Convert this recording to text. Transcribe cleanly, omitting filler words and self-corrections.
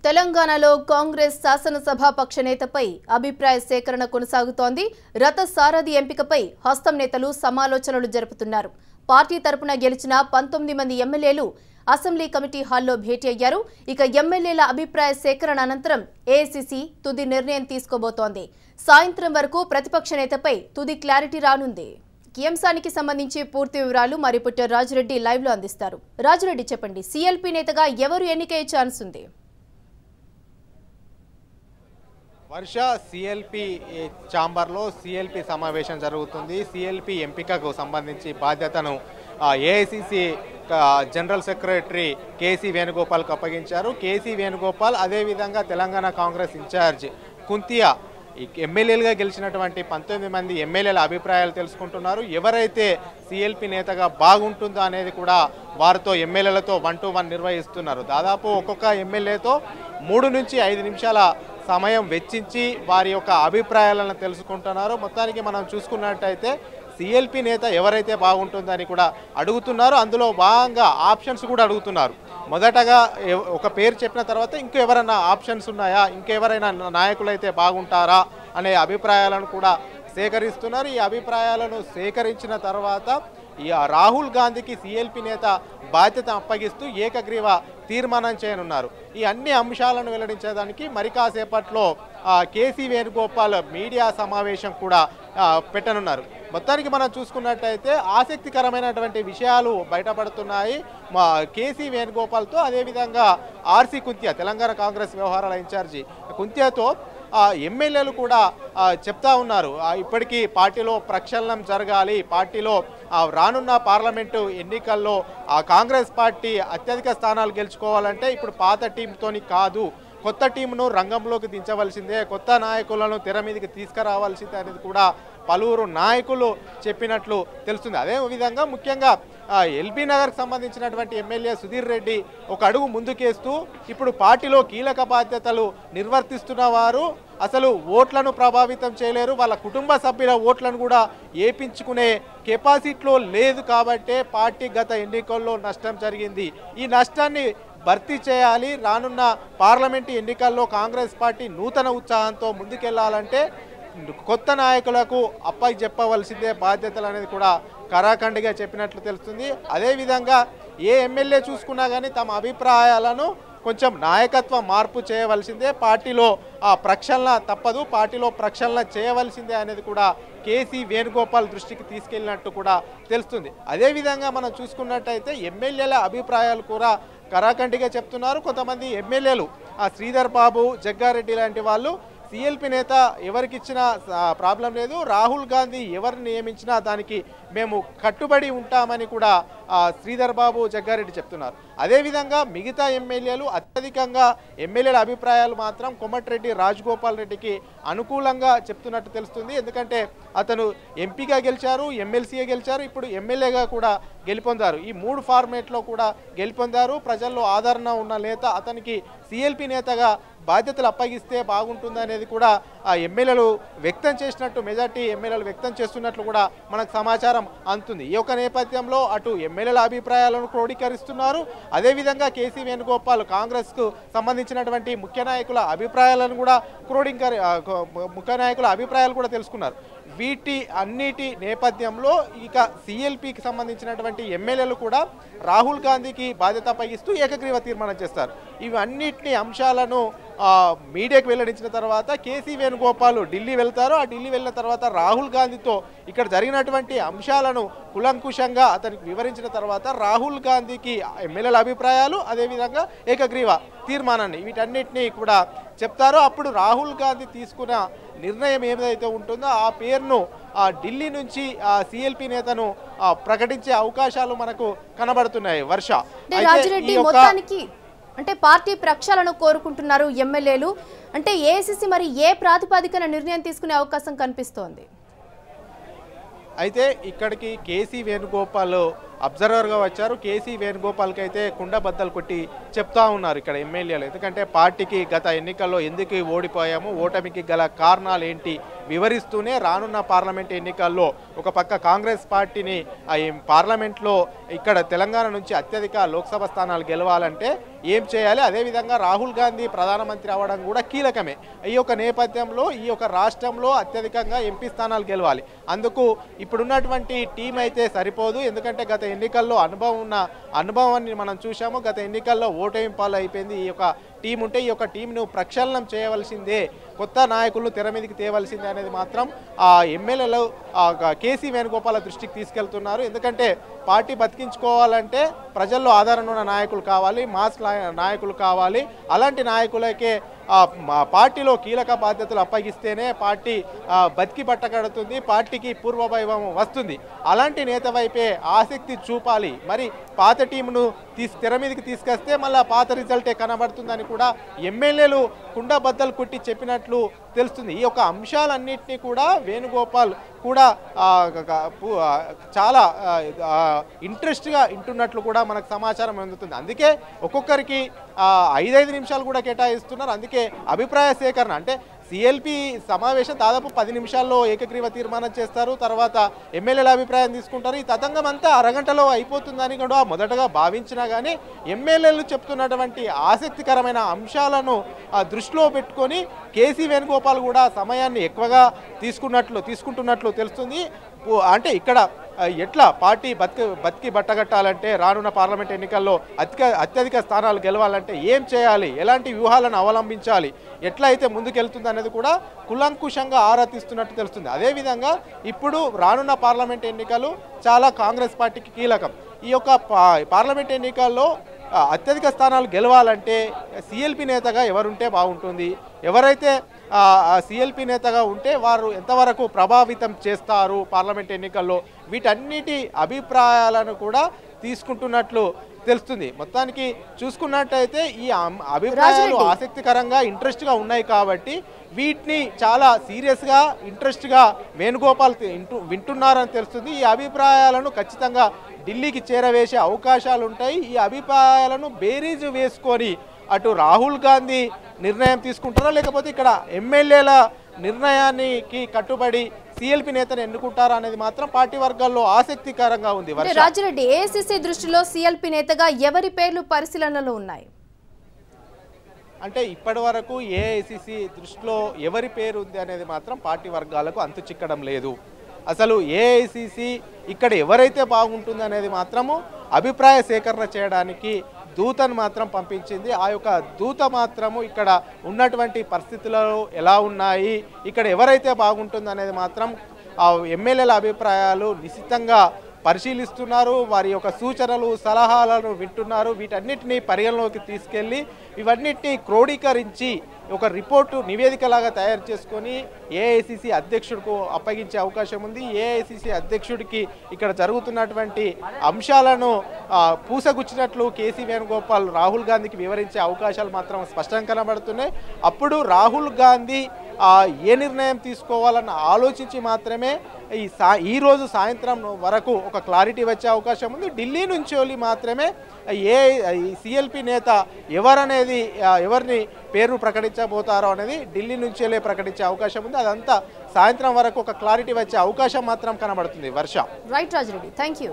తెలంగాణలో కాంగ్రెస్ శాసనసభాపక్ష నేతపై అభిప్రాయ సేకరణ కొనసాగుతోంది. రథ సారథి ఎంపికపై హస్తం నేతలు సమాలోచనలు జరుపుతున్నారు. పార్టీ తరపున గెలిచిన 19 మంది ఎమ్మెల్యేలు అసెంబ్లీ కమిటీ హాల్లో భేటీ అయ్యారు. ఇక ఎమ్మెల్యేల అభిప్రాయ సేకరణ అనంతరం ఏఐసీసీ తుది నిర్ణయం తీసుకోబోతోంది. సాయంత్రం వరకు ప్రతిపక్ష నేతపై తుది క్లారిటీ రానుంది. ఈ అంశానికి సంబంధించి పూర్తి వివరాలు మా రిపోర్టర్ రాజురెడ్డి లైవ్ లో అందిస్తారు. రాజురెడ్డి చెప్పండి, సీఎల్పీ నేతగా ఎవరు ఎన్నికయ్యే ఛాన్స్ ఉంది? వర్ష సిఎల్పి ఛాంబర్లో సిఎల్పి సమావేశం జరుగుతుంది. సిఎల్పి ఎంపికకు సంబంధించి బాధ్యతను ఏఐసిసి జనరల్ సెక్రటరీ కేసీ వేణుగోపాల్కు అప్పగించారు. కేసీ వేణుగోపాల్ అదేవిధంగా తెలంగాణ కాంగ్రెస్ ఇన్ఛార్జ్ కుంతియా ఎమ్మెల్యేలుగా గెలిచినటువంటి 19 మంది ఎమ్మెల్యేల అభిప్రాయాలు తెలుసుకుంటున్నారు. ఎవరైతే సిఎల్పి నేతగా బాగుంటుందో అనేది కూడా వారితో ఎమ్మెల్యేలతో 1-to-1 నిర్వహిస్తున్నారు. దాదాపు ఒక్కొక్క ఎమ్మెల్యేతో 3 నుంచి 5 నిమిషాల సమయం వెచ్చించి వారి యొక్క అభిప్రాయాలను తెలుసుకుంటున్నారు. మొత్తానికి మనం చూసుకున్నట్టయితే సిఎల్పి నేత ఎవరైతే బాగుంటుందని కూడా అడుగుతున్నారు. అందులో భాగంగా ఆప్షన్స్ కూడా అడుగుతున్నారు. మొదటగా ఒక పేరు చెప్పిన తర్వాత ఇంకెవరైనా ఆప్షన్స్ ఉన్నాయా, ఇంకెవరైనా నాయకులైతే బాగుంటారా అనే అభిప్రాయాలను కూడా సేకరిస్తున్నారు. ఈ అభిప్రాయాలను సేకరించిన తర్వాత ఈ రాహుల్ గాంధీకి సిఎల్పి నేత బాధ్యత అప్పగిస్తూ ఏకగ్రీవ తీర్మానం చేయనున్నారు. ఈ అన్ని అంశాలను వెల్లడించడానికి మరి కాసేపట్లో కేసీ వేణుగోపాల్ మీడియా సమావేశం కూడా పెట్టనున్నారు. మొత్తానికి మనం చూసుకున్నట్టయితే ఆసక్తికరమైనటువంటి విషయాలు బయటపడుతున్నాయి. కేసీ వేణుగోపాల్తో అదేవిధంగా ఆర్సీ కుంతియా తెలంగాణ కాంగ్రెస్ వ్యవహారాల ఇన్ఛార్జి కుంతియాతో ఎమ్మెల్యేలు కూడా చెప్తా ఉన్నారు. ఇప్పటికీ పార్టీలో ప్రక్షాళనం జరగాలి, పార్టీలో రానున్న పార్లమెంటు ఎన్నికల్లో కాంగ్రెస్ పార్టీ అత్యధిక స్థానాలు గెలుచుకోవాలంటే ఇప్పుడు పాత టీంతోని కాదు, కొత్త టీంను రంగంలోకి దించవలసిందే, కొత్త నాయకులను తెర మీదకి తీసుకురావాల్సిందే అనేది కూడా పలువురు నాయకులు చెప్పినట్లు తెలుస్తుంది. అదేవిధంగా ముఖ్యంగా ఎల్బీ నగర్కి సంబంధించినటువంటి ఎమ్మెల్యే సుధీర్ రెడ్డి ఒక అడుగు ముందుకేస్తూ ఇప్పుడు పార్టీలో కీలక బాధ్యతలు నిర్వర్తిస్తున్న వారు అసలు ఓట్లను ప్రభావితం చేయలేరు, వాళ్ళ కుటుంబ సభ్యుల ఓట్లను కూడా ఏపించుకునే కెపాసిటీలో లేదు కాబట్టే పార్టీ గత ఎన్నికల్లో నష్టం జరిగింది. ఈ నష్టాన్ని భర్తీ చేయాలి. రానున్న పార్లమెంటు ఎన్నికల్లో కాంగ్రెస్ పార్టీ నూతన ఉత్సాహంతో ముందుకెళ్లాలంటే కొత్త నాయకులకు చెప్పవలసిందే బాధ్యతలు అనేది కూడా కరాఖండిగా చెప్పినట్లు తెలుస్తుంది. అదేవిధంగా ఏ ఎమ్మెల్యే చూసుకున్నా కానీ తమ అభిప్రాయాలను కొంచెం నాయకత్వ మార్పు చేయవలసిందే, పార్టీలో ప్రక్షాళన తప్పదు, పార్టీలో ప్రక్షాళన చేయవలసిందే అనేది కూడా కేసీ వేణుగోపాల్ దృష్టికి తీసుకెళ్ళినట్టు కూడా తెలుస్తుంది. అదేవిధంగా మనం చూసుకున్నట్టయితే ఎమ్మెల్యేల అభిప్రాయాలు కూడా కరాఖండిగా చెప్తున్నారు. కొంతమంది ఎమ్మెల్యేలు శ్రీధర్ బాబు, జగ్గారెడ్డి లాంటి వాళ్ళు సిఎల్పి నేత ఎవరికి ఇచ్చినా ప్రాబ్లం లేదు, రాహుల్ గాంధీ ఎవరిని నియమించినా దానికి మేము కట్టుబడి ఉంటామని కూడా శ్రీధర్ బాబు, జగ్గారెడ్డి చెప్తున్నారు. అదేవిధంగా మిగతా ఎమ్మెల్యేలు అత్యధికంగా ఎమ్మెల్యేల అభిప్రాయాలు మాత్రం కోమటిరెడ్డి రాజగోపాల్ రెడ్డికి అనుకూలంగా చెప్తున్నట్టు తెలుస్తుంది. ఎందుకంటే అతను ఎంపీగా గెలిచారు, ఎమ్మెల్సీగా గెలిచారు, ఇప్పుడు ఎమ్మెల్యేగా కూడా గెలుపొందారు. ఈ 3 ఫార్మేట్లో కూడా గెలుపొందారు. ప్రజల్లో ఆదరణ ఉన్న నేత, అతనికి సిఎల్పి నేతగా బాధ్యతలు అప్పగిస్తే బాగుంటుందనేది కూడా ఆ ఎమ్మెల్యేలు వ్యక్తం చేసినట్టు, మెజార్టీ ఎమ్మెల్యేలు వ్యక్తం చేస్తున్నట్లు కూడా మనకు సమాచారం అందుతుంది. ఈ యొక్క నేపథ్యంలో అటు ఎమ్మెల్యేల అభిప్రాయాలను క్రోడీకరిస్తున్నారు, అదేవిధంగా కేసీ వేణుగోపాల్ కాంగ్రెస్కు సంబంధించినటువంటి ముఖ్య నాయకుల అభిప్రాయాలను కూడా అభిప్రాయాలు కూడా తెలుసుకున్నారు. వీటి అన్నిటి నేపథ్యంలో ఇక సిఎల్పికి సంబంధించినటువంటి ఎమ్మెల్యేలు కూడా రాహుల్ గాంధీకి బాధ్యత అప్పగిస్తూ ఏకగ్రీవ తీర్మానం చేస్తారు. ఇవన్నిటిని అంశాలను మీడియాకు వెల్లడించిన తర్వాత కేసీ వేణుగోపాల్ ఢిల్లీ వెళ్తారు. ఆ ఢిల్లీ వెళ్ళిన తర్వాత రాహుల్ గాంధీతో ఇక్కడ జరిగినటువంటి అంశాలను కులంకుశంగా అతనికి వివరించిన తర్వాత రాహుల్ గాంధీకి ఎమ్మెల్యేల అభిప్రాయాలు, అదేవిధంగా ఏకగ్రీవ తీర్మానాన్ని వీటన్నిటినీ కూడా చెప్తారు. అప్పుడు రాహుల్ గాంధీ తీసుకున్న నిర్ణయం ఏదైతే ఉంటుందో ఆ పేరును ఢిల్లీ నుంచి సిఎల్పి నేతను ప్రకటించే అవకాశాలు మనకు కనబడుతున్నాయి. వర్ష అంటే పార్టీ ప్రక్షాళన కోరుకుంటున్నారు ఎమ్మెల్యేలు, అంటే ఏఐసీసీ మరి ఏ ప్రాతిపదికన నిర్ణయం తీసుకునే అవకాశం కనిపిస్తోంది? అయితే ఇక్కడికి కేసీ వేణుగోపాల్ అబ్జర్వర్గా వచ్చారు. కేసీ వేణుగోపాల్కి అయితే కుండబద్దలు కొట్టి చెప్తా ఉన్నారు ఇక్కడ ఎమ్మెల్యేలు. ఎందుకంటే పార్టీకి గత ఎన్నికల్లో ఎందుకు ఓడిపోయాము, ఓటమికి గల కారణాలు ఏంటి వివరిస్తూనే రానున్న పార్లమెంట్ ఎన్నికల్లో ఒక పక్క కాంగ్రెస్ పార్టీని పార్లమెంట్లో ఇక్కడ తెలంగాణ నుంచి అత్యధిక లోక్సభ స్థానాలు గెలవాలంటే ఏం చేయాలి, అదేవిధంగా రాహుల్ గాంధీ ప్రధానమంత్రి అవ్వడం కూడా కీలకమే. ఈ యొక్క నేపథ్యంలో ఈ యొక్క రాష్ట్రంలో అత్యధికంగా ఎంపీ స్థానాలు గెలవాలి. అందుకు ఇప్పుడున్నటువంటి టీం అయితే సరిపోదు. ఎందుకంటే గత ఎన్నికల్లో అనుభవాన్ని మనం చూసాము. గత ఎన్నికల్లో ఓటమి పాలు అయిపోయింది. ఈ యొక్క టీం ఉంటే ఈ యొక్క టీంను ప్రక్షాళనం చేయవలసిందే, కొత్త నాయకులను తెర మీదకి తేవలసిందే అనేది మాత్రం ఆ ఎమ్మెల్యేలు కేసీ వేణుగోపాల దృష్టికి తీసుకెళ్తున్నారు. ఎందుకంటే పార్టీ బతికించుకోవాలంటే ప్రజల్లో ఆదరణ ఉన్న నాయకులు కావాలి, మాస్ నాయకులు కావాలి. అలాంటి నాయకులకే పార్టీలో కీలక బాధ్యతలు అప్పగిస్తేనే పార్టీ బతికి పట్టగడుతుంది, పార్టీకి పూర్వవైభవం వస్తుంది. అలాంటి నేత వైపే ఆసక్తి చూపాలి. మరి పాత టీంను తెర మీదకి తీసుకొస్తే మళ్ళీ పాత రిజల్టే కనబడుతుందని కూడా ఎమ్మెల్యేలు కుండబద్దలు కొట్టి చెప్పినట్లు తెలుస్తుంది. ఈ యొక్క అంశాలన్నింటినీ కూడా వేణుగోపాల్ కూడా చాలా ఇంట్రెస్ట్గా వింటున్నట్లు కూడా మనకు సమాచారం అందుతుంది. అందుకే ఒక్కొక్కరికి 5 నిమిషాలు కూడా కేటాయిస్తున్నారు. అందుకే అభిప్రాయ సేకరణ అంటే సిఎల్పి సమావేశం దాదాపు 10 నిమిషాల్లో ఏకగ్రీవ తీర్మానం చేస్తారు. తర్వాత ఎమ్మెల్యేల అభిప్రాయం తీసుకుంటారు. ఈ తతంగం అంతా అరగంటలో అయిపోతుందని కూడా మొదటగా భావించినా కానీ ఎమ్మెల్యేలు చెప్తున్నటువంటి ఆసక్తికరమైన అంశాలను దృష్టిలో పెట్టుకొని కేసీ వేణుగోపాల్ కూడా సమయాన్ని ఎక్కువగా తీసుకుంటున్నట్లు తెలుస్తుంది. అంటే ఇక్కడ ఎట్లా పార్టీ బతికి బట్టగట్టాలంటే రానున్న పార్లమెంట్ ఎన్నికల్లో అత్యధిక స్థానాలు గెలవాలంటే ఏం చేయాలి, ఎలాంటి వ్యూహాలను అవలంబించాలి, ఎట్లా అయితే ముందుకెళ్తుంది అనేది కూడా కులంకుశంగా ఆరా తీస్తున్నట్టు తెలుస్తుంది. అదేవిధంగా ఇప్పుడు రానున్న పార్లమెంట్ ఎన్నికలు చాలా కాంగ్రెస్ పార్టీకి కీలకం. ఈ యొక్క పార్లమెంట్ ఎన్నికల్లో అత్యధిక స్థానాలు గెలవాలంటే సిఎల్పి నేతగా ఎవరుంటే బాగుంటుంది, ఎవరైతే సిఎల్పి నేతగా ఉంటే వారు ఎంతవరకు ప్రభావితం చేస్తారు పార్లమెంట్ ఎన్నికల్లో, వీటన్నిటి అభిప్రాయాలను కూడా తీసుకుంటున్నట్లు తెలుస్తుంది. మొత్తానికి చూసుకున్నట్టయితే ఈ అభిప్రాయాలు ఆసక్తికరంగా ఇంట్రెస్ట్గా ఉన్నాయి కాబట్టి వీటిని చాలా సీరియస్గా ఇంట్రెస్ట్గా వేణుగోపాల్ వింటున్నారని తెలుస్తుంది. ఈ అభిప్రాయాలను ఖచ్చితంగా ఢిల్లీకి చేరవేసే అవకాశాలు ఉంటాయి. ఈ అభిప్రాయాలను బేరీజు వేసుకొని అటు రాహుల్ గాంధీ నిర్ణయం తీసుకుంటారా, లేకపోతే ఇక్కడ ఎమ్మెల్యేల నిర్ణయానికి కట్టుబడి సిఎల్పి నేతను ఎన్నుకుంటారా అనేది మాత్రం పార్టీ వర్గాల్లో ఆసక్తికరంగా ఉంది. రాజిరెడ్డి, ఏఐసిసి దృష్టిలో సిఎల్పి నేతగా ఎవరి పేర్లు పరిశీలనలో ఉన్నాయి? అంటే ఇప్పటి వరకు ఏఐసిసి దృష్టిలో ఎవరి పేరు ఉంది అనేది మాత్రం పార్టీ వర్గాలకు అంతు చిక్కడం లేదు. అసలు ఏఐసిసి ఇక్కడ ఎవరైతే బాగుంటుంది అనేది మాత్రము అభిప్రాయ సేకరణ చేయడానికి దూతను మాత్రం పంపించింది. ఆ యొక్క దూత మాత్రము ఇక్కడ ఉన్నటువంటి పరిస్థితులు ఎలా ఉన్నాయి, ఇక్కడ ఎవరైతే బాగుంటుంది అనేది మాత్రం ఎమ్మెల్యేల అభిప్రాయాలు నిశితంగా పరిశీలిస్తున్నారు. వారి యొక్క సూచనలు సలహాలను వింటున్నారు. వీటన్నిటిని పరిగణలోకి తీసుకెళ్ళి ఇవన్నిటిని క్రోడీకరించి ఒక రిపోర్టు నివేదికలాగా తయారు చేసుకొని ఏఐసిసి అధ్యక్షుడికి అప్పగించే అవకాశం ఉంది. ఏఐసిసి అధ్యక్షుడికి ఇక్కడ జరుగుతున్నటువంటి అంశాలను పూసగుచ్చినట్లు కేసీ వేణుగోపాల్ రాహుల్ గాంధీకి వివరించే అవకాశాలు మాత్రం స్పష్టంగా కనబడుతున్నాయి. అప్పుడు రాహుల్ గాంధీ ఏ నిర్ణయం తీసుకోవాలని ఆలోచించి మాత్రమే ఈ రోజు సాయంత్రం వరకు ఒక క్లారిటీ వచ్చే అవకాశం ఉంది. ఢిల్లీ నుంచి మాత్రమే సిఎల్పి నేత ఎవరిని పేరు ప్రకటించబోతారో అనేది ఢిల్లీ నుంచే ప్రకటించే అవకాశం ఉంది. అదంతా సాయంత్రం వరకు ఒక క్లారిటీ వచ్చే అవకాశం మాత్రం కనబడుతుంది. Varsha. Right Rajireddy, thank you.